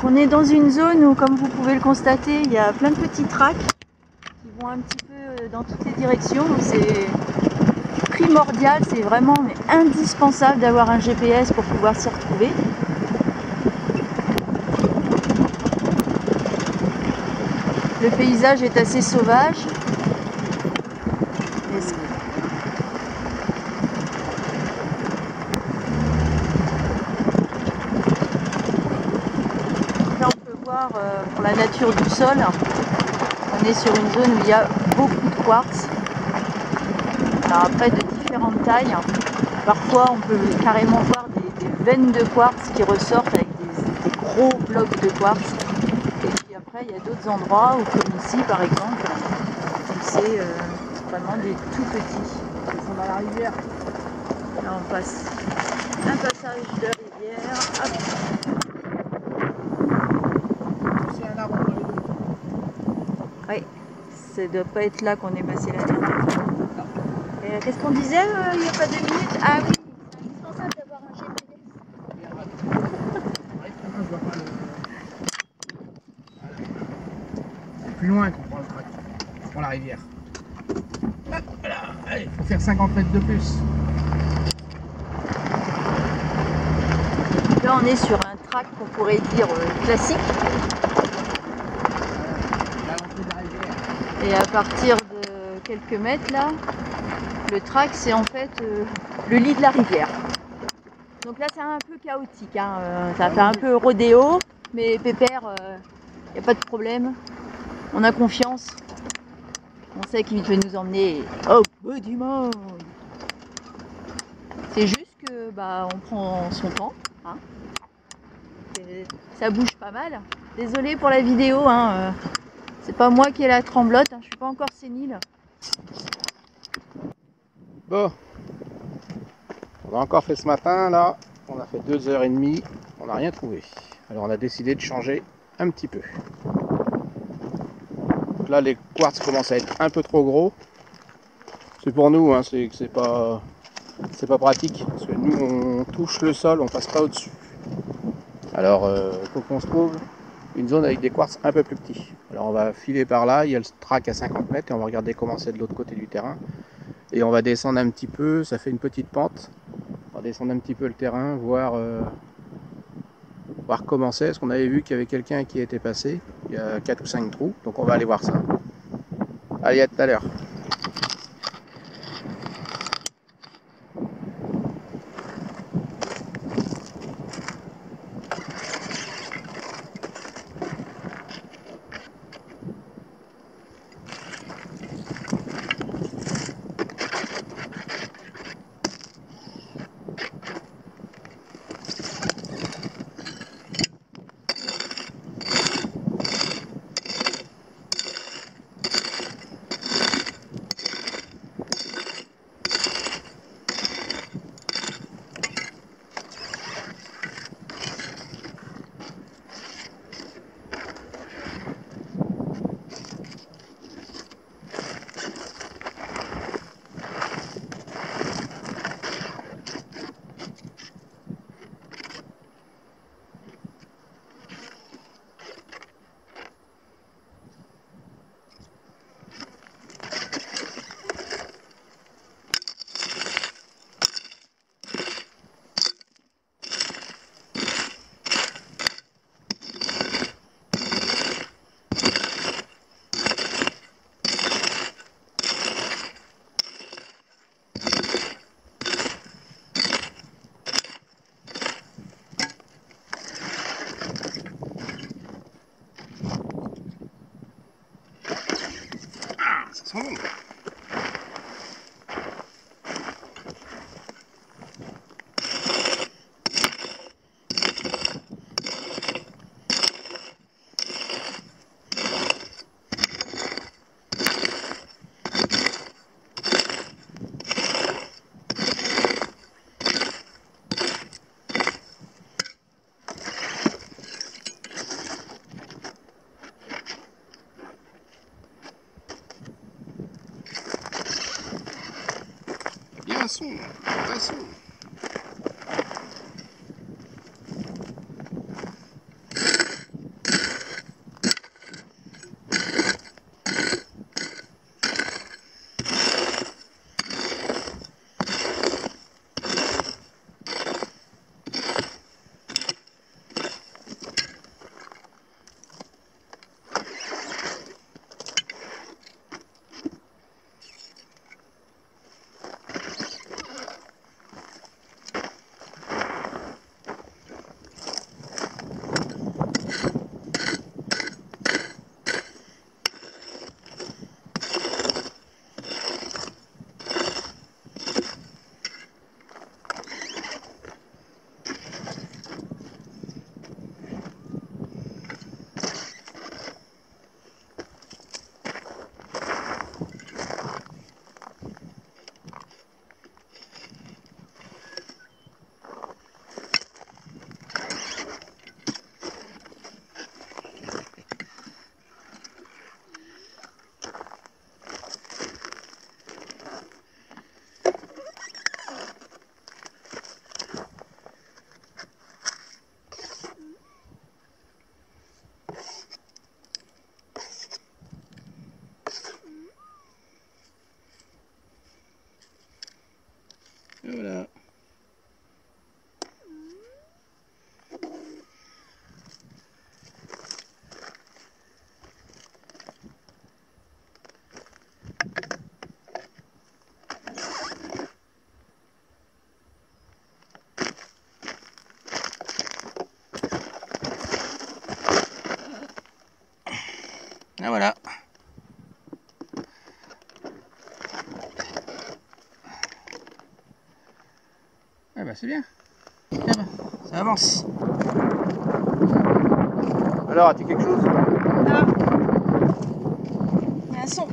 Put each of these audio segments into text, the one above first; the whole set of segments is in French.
On est dans une zone où, comme vous pouvez le constater, il y a plein de petits tracks qui vont un petit peu dans toutes les directions. C'est primordial, c'est vraiment indispensable d'avoir un GPS pour pouvoir s'y retrouver. Le paysage est assez sauvage. Là, on peut voir pour la nature du sol, on est sur une zone où il y a beaucoup de quartz. Alors après, de différentes tailles. Parfois, on peut carrément voir des veines de quartz qui ressortent avec des gros blocs de quartz. Et puis après, il y a d'autres endroits où, comme ici par exemple, où c'est vraiment des tout petits. Ils sont dans la rivière. Là, on passe un passage de rivière. C'est un arbre dans les deux. Oui, ça ne doit pas être là qu'on est passé la dernière fois. Qu'est-ce qu'on disait il n'y a pas 2 minutes? Ah oui, c'est indispensable d'avoir un GPS. C'est plus loin qu'on prend le track. On prend la rivière. Voilà, allez, il faut faire 50 mètres de plus. Là, on est sur un track qu'on pourrait dire classique. Là, l'entrée de la rivière. Et à partir de quelques mètres, là, le track, c'est en fait le lit de la rivière. Donc là, c'est un peu chaotique. Hein. Ça fait un peu rodéo, mais pépère, il n'y a pas de problème. On a confiance. On sait qu'il veut nous emmener au bout du monde. C'est juste que on prend son temps. Hein. Ça bouge pas mal. Désolée pour la vidéo. Hein. C'est pas moi qui ai la tremblote. Hein. Je suis pas encore sénile. Bon, on a encore fait ce matin, là, on a fait 2h30, on n'a rien trouvé. Alors on a décidé de changer un petit peu. Donc là, les quartz commencent à être un peu trop gros. C'est pour nous, hein, c'est pas pratique, parce que nous, on touche le sol, on passe pas au-dessus. Alors, il faut qu'on se trouve une zone avec des quartz un peu plus petits. Alors on va filer par là, il y a le track à 50 mètres, et on va regarder comment c'est de l'autre côté du terrain. Et on va descendre un petit peu, ça fait une petite pente. On va descendre un petit peu le terrain, voir comment c'est. Parce qu'on avait vu qu'il y avait quelqu'un qui était passé. Il y a 4 ou 5 trous, donc on va aller voir ça. Allez, à tout à l'heure. Ça sent bon. Bien son, très son. Et voilà. Ah bah c'est bien. Ah bah, ça avance. Alors, as-tu quelque chose? Ah, il y a un son.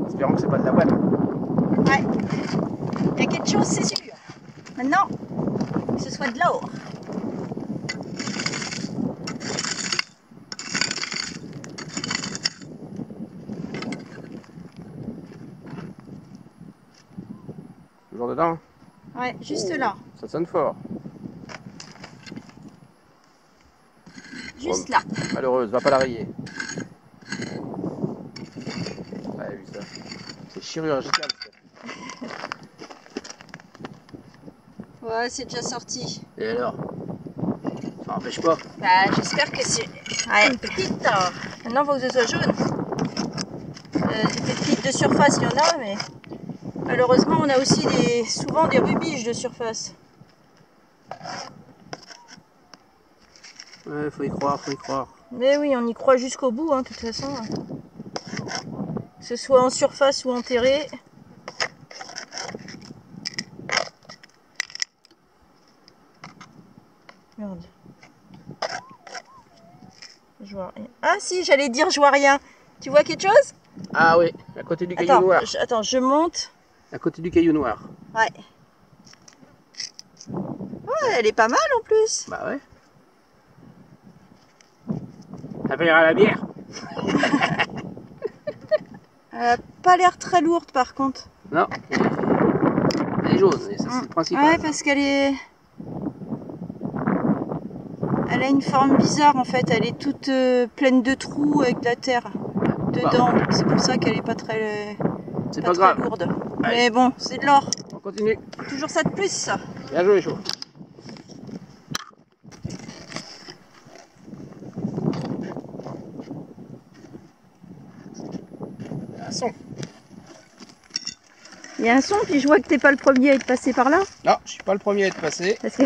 Espérons que c'est pas de la boîte. Ouais. Il y a quelque chose, c'est sûr. Maintenant, que ce soit de l'or. Toujours dedans? Ouais, juste là. Ça sonne fort. Juste là. Malheureuse, va pas la rayer. Ouais, vu ça. C'est chirurgical. Ouais, c'est déjà sorti. Et alors? Ça n'empêche pas. Bah, j'espère que c'est... Ouais, petite. Maintenant, il faut que ce soit jaune. Des pépites de surface, il y en a, mais... Malheureusement, on a aussi souvent des rubiges de surface. Ouais, faut y croire, faut y croire. Mais oui, on y croit jusqu'au bout, hein, de toute façon. Que ce soit en surface ou enterré. Merde. Je vois rien. Ah si, j'allais dire je vois rien. Tu vois quelque chose? Ah oui, à côté du caillou Attends, noir. attends, je monte. À côté du caillou noir. Ouais. Ouais, elle est pas mal en plus. Bah ouais. Ça va à la bière. Elle a pas l'air très lourde par contre. Non. Elle est jaune, et ça c'est le principal. Ouais, parce qu'elle est... Elle a une forme bizarre en fait. Elle est toute pleine de trous avec de la terre dedans. Donc c'est pour ça qu'elle est pas très... C'est pas très grave. lourde. Allez. Mais bon, c'est de l'or. On continue. Toujours ça de plus, ça. Bien joué, chaud. Un son. Il y a un son, puis je vois que t'es pas le premier à être passé par là. Non, je suis pas le premier à être passé. Parce que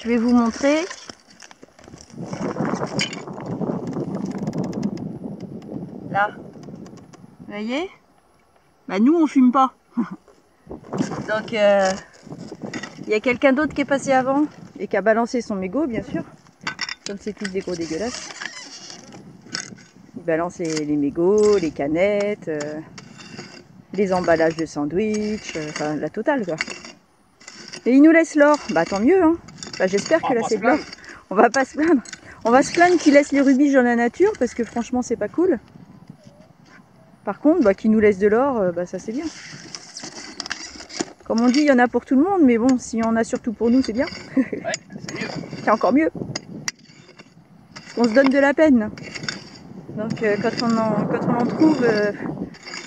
je vais vous montrer. Là. Vous voyez? Bah nous on fume pas. Donc il y a quelqu'un d'autre qui est passé avant et qui a balancé son mégot bien sûr. Comme c'est tous des gros dégueulasses. Il balance les mégots, les canettes, les emballages de sandwich, enfin la totale quoi. Et il nous laisse l'or. Bah tant mieux hein. Bah, j'espère que là c'est de l'or. On va pas se plaindre. On va se plaindre qu'il laisse les rubiges dans la nature parce que franchement c'est pas cool. Par contre, bah, qu'il nous laisse de l'or, bah, ça c'est bien. Comme on dit, il y en a pour tout le monde, mais bon, s'il y en a surtout pour nous, c'est bien. Ouais, c'est mieux. C'est encore mieux. Parce qu'on se donne de la peine. Donc quand on en trouve,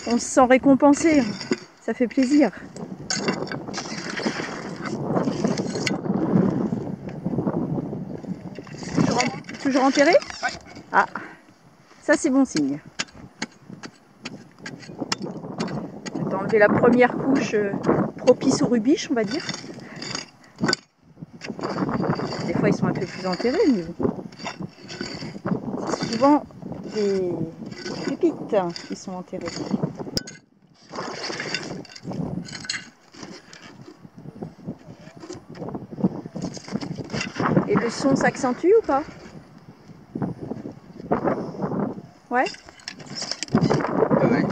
on se sent récompensé. Ça fait plaisir. Toujours enterré? Ouais. Ah, ça c'est bon signe. On va enlever la première couche propice aux rubiches, on va dire. Des fois ils sont un peu plus enterrés, mais c'est souvent des pépites qui sont enterrées. Et le son s'accentue ou pas? Ouais. Ouais.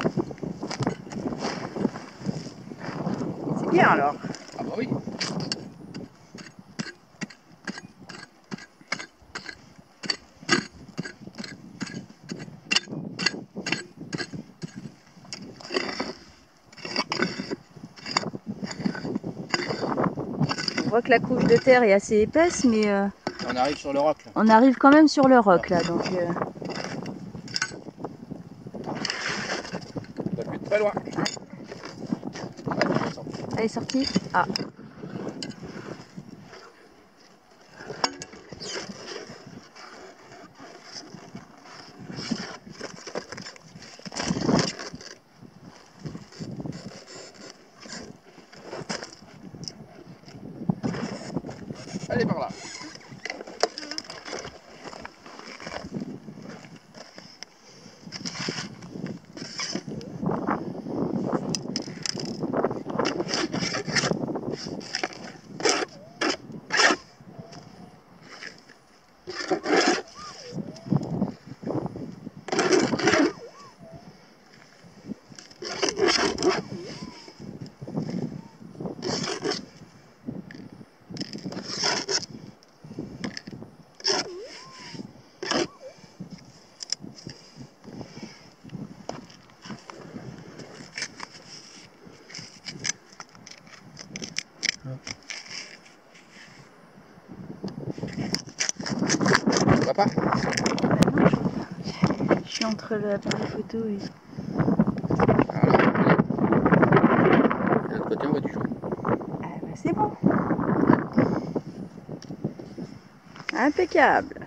C'est bien alors. Ah bah oui. On voit que la couche de terre est assez épaisse, mais On arrive sur le roc là. on arrive quand même sur le roc là, donc. On va plus de très loin. Elle est sortie. Ah. Allez par là. Tu vois pas? Je suis entre l'appareil photo et... Voilà. De l'autre côté, on voit du jaune. Ah bah c'est bon. Impeccable.